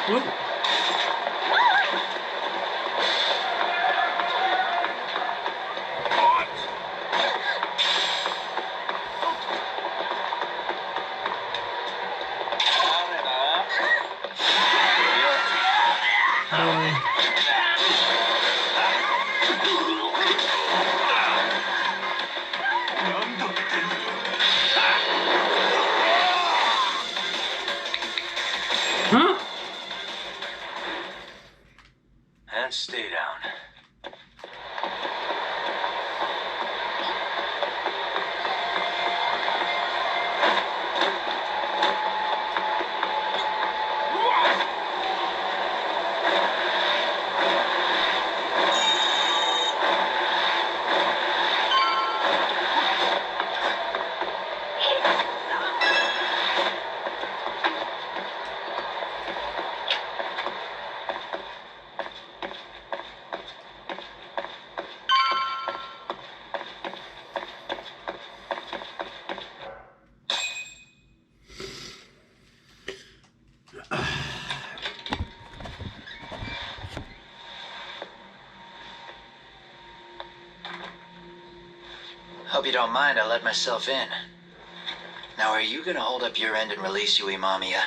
What? Boy. Huh? And stay down. Hope you don't mind I let myself in. Now, are you gonna hold up your end and release Yui Mamiya?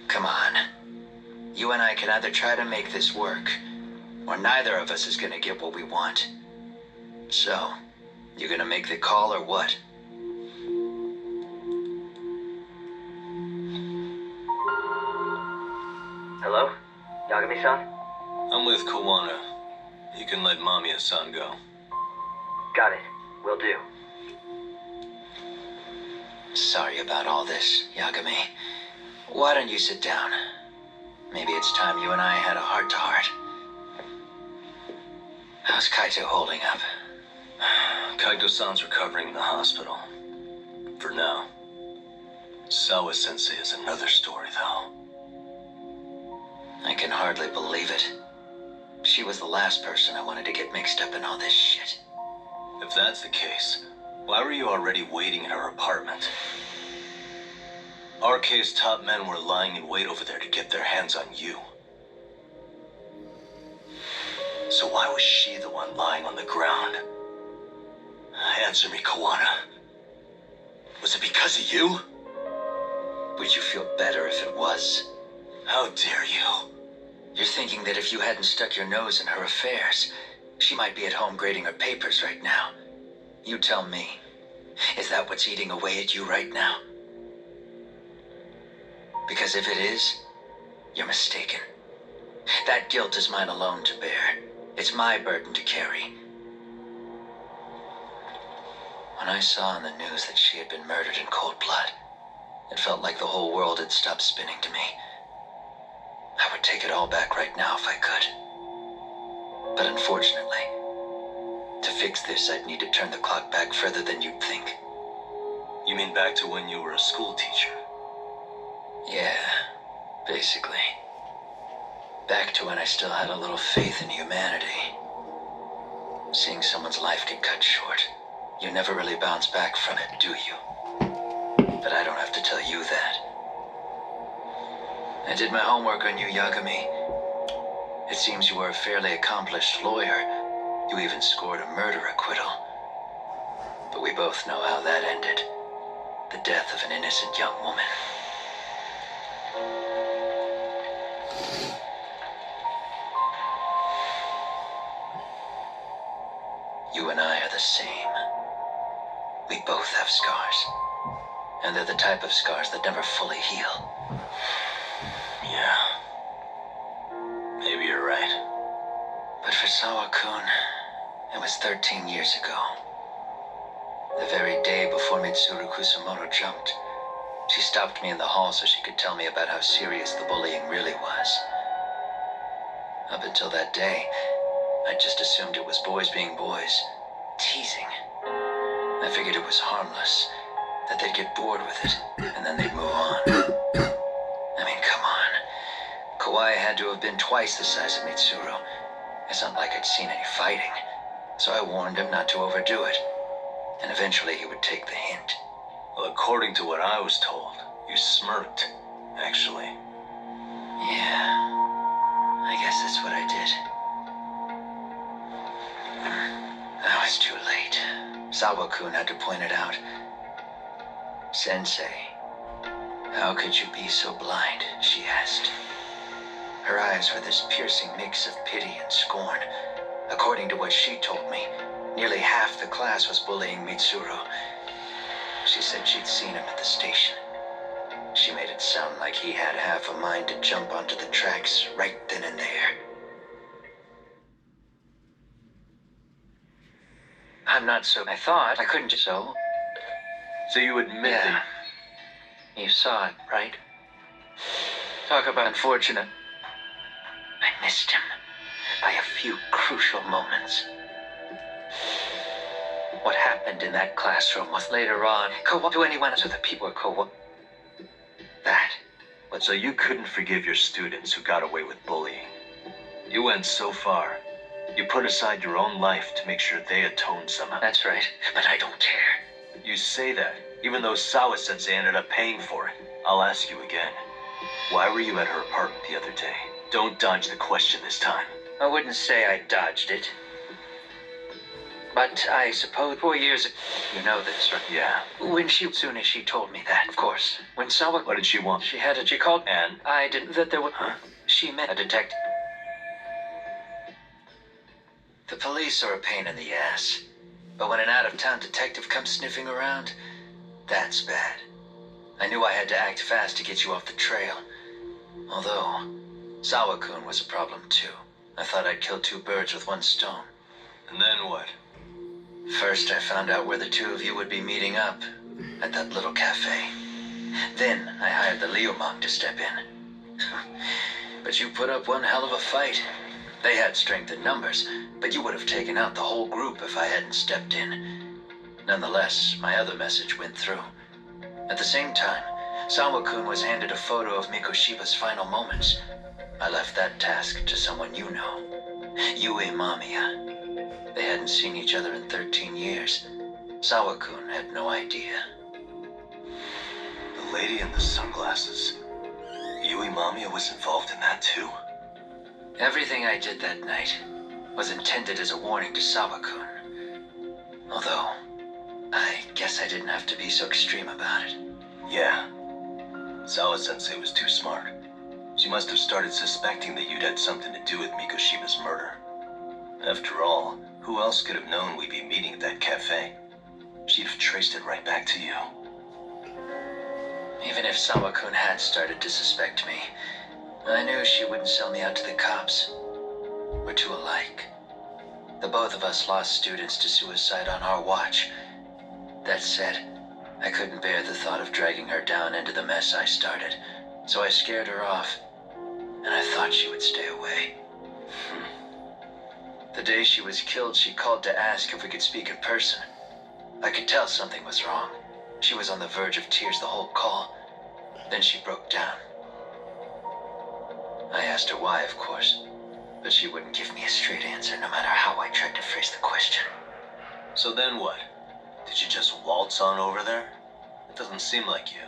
Come on. You and I can either try to make this work, or neither of us is gonna get what we want. So, you gonna make the call or what? Hello? Yagami-san? I'm with Kawana. You can let Mamiya-san go. Got it. Will do. Sorry about all this, Yagami. Why don't you sit down? Maybe it's time you and I had a heart-to-heart. How's Kaito holding up? Kaito-san's recovering in the hospital. For now. Sawa-sensei is another story, though. I can hardly believe it. She was the last person I wanted to get mixed up in all this shit. If that's the case, why were you already waiting in her apartment? RK's top men were lying in wait over there to get their hands on you. So why was she the one lying on the ground? Answer me, Kawana. Was it because of you? Would you feel better if it was? How dare you? You're thinking that if you hadn't stuck your nose in her affairs, she might be at home grading her papers right now. You tell me, is that what's eating away at you right now? Because if it is, you're mistaken. That guilt is mine alone to bear. It's my burden to carry. When I saw on the news that she had been murdered in cold blood, it felt like the whole world had stopped spinning to me. I would take it all back right now if I could. But unfortunately, to fix this, I'd need to turn the clock back further than you'd think. You mean back to when you were a school teacher? Yeah, basically. Back to when I still had a little faith in humanity. Seeing someone's life get cut short, you never really bounce back from it, do you? But I don't have to tell you that. I did my homework on you, Yagami. It seems you were a fairly accomplished lawyer. You even scored a murder acquittal. But we both know how that ended. The death of an innocent young woman. You and I are the same. We both have scars. And they're the type of scars that never fully heal. Yeah. Maybe you're right. But for Sawa-kun, it was 13 years ago. The very day before Mitsuru Kusamoto jumped, she stopped me in the hall so she could tell me about how serious the bullying really was. Up until that day, I just assumed it was boys being boys, teasing. I figured it was harmless, that they'd get bored with it, and then they'd move on. I mean, come on. Kawai had to have been twice the size of Mitsuru. It's not like I'd seen any fighting, so I warned him not to overdo it, and eventually he would take the hint. Well, according to what I was told, you smirked, actually. Yeah, I guess that's what I did. I was too late. Sawa-kun had to point it out. Sensei, how could you be so blind? She asked. Her eyes were this piercing mix of pity and scorn. According to what she told me, nearly half the class was bullying Mitsuru. She said she'd seen him at the station. She made it sound like he had half a mind to jump onto the tracks right then and there. I'm not so... I thought I couldn't just so... So you admit that... You saw it, right? Talk about unfortunate. I missed him by a few crucial moments. What happened in that classroom was later on to anyone so the people were that. So you couldn't forgive your students who got away with bullying. You went so far. You put aside your own life to make sure they atoned somehow. That's right, but I don't care. You say that, even though Sawa-sensei ended up paying for it. I'll ask you again. Why were you at her apartment the other day? Don't dodge the question this time. I wouldn't say I dodged it. But I suppose 4 years ago, you know this, right? Yeah. Soon as she told me that, of course. When Sawa... What did she want? She called... And? I didn't... That there was... Huh? She met a detective. The police are a pain in the ass. But when an out-of-town detective comes sniffing around, that's bad. I knew I had to act fast to get you off the trail. Although, Sawa-kun was a problem too. I thought I'd kill 2 birds with 1 stone. And then what? First, I found out where the 2 of you would be meeting up, at that little cafe. Then, I hired the Leomong to step in. But you put up one hell of a fight. They had strength in numbers, but you would have taken out the whole group if I hadn't stepped in. Nonetheless, my other message went through. At the same time, Sawa-kun was handed a photo of Mikoshiba's final moments. I left that task to someone you know. Yui Mamiya. They hadn't seen each other in 13 years. Sawa-kun had no idea. The lady in the sunglasses. Yui Mamiya was involved in that too? Everything I did that night was intended as a warning to Sawa-kun. Although, I guess I didn't have to be so extreme about it. Yeah. Sawa-sensei was too smart. She must have started suspecting that you'd had something to do with Mikoshiba's murder. After all, who else could have known we'd be meeting at that cafe? She'd have traced it right back to you. Even if Sawa-kun had started to suspect me, I knew she wouldn't sell me out to the cops. We're too alike. The both of us lost students to suicide on our watch. That said, I couldn't bear the thought of dragging her down into the mess I started, so I scared her off, and I thought she would stay away. The day she was killed, she called to ask if we could speak in person. I could tell something was wrong. She was on the verge of tears the whole call. Then she broke down. I asked her why, of course, but she wouldn't give me a straight answer no matter how I tried to phrase the question. So then what? Did you just waltz on over there? It doesn't seem like you.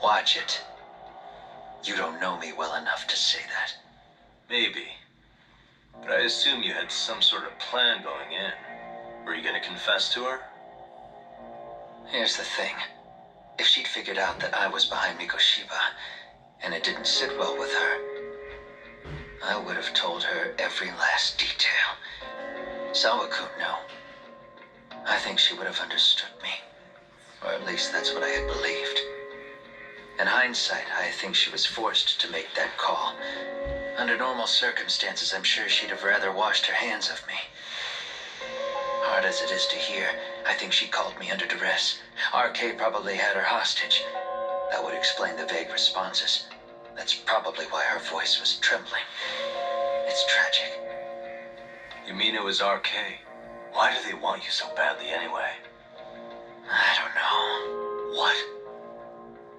Watch it. You don't know me well enough to say that. Maybe. But I assume you had some sort of plan going in. Were you gonna confess to her? Here's the thing. If she'd figured out that I was behind Mikoshiba, and it didn't sit well with her, I would have told her every last detail. Sawa-kun, no. I think she would have understood me. Or at least that's what I had believed. In hindsight, I think she was forced to make that call. Under normal circumstances, I'm sure she'd have rather washed her hands of me. Hard as it is to hear, I think she called me under duress. RK probably had her hostage. That would explain the vague responses. That's probably why her voice was trembling. It's tragic. You mean it was RK? Why do they want you so badly anyway? I don't know. What?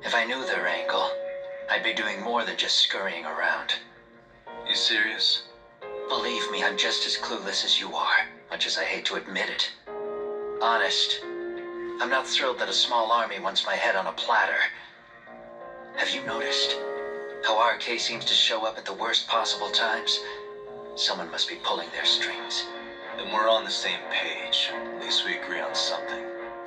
If I knew their angle, I'd be doing more than just scurrying around. You serious? Believe me, I'm just as clueless as you are, much as I hate to admit it. Honest, I'm not thrilled that a small army wants my head on a platter. Have you noticed how RK seems to show up at the worst possible times? Someone must be pulling their strings. Then we're on the same page. At least we agree on something.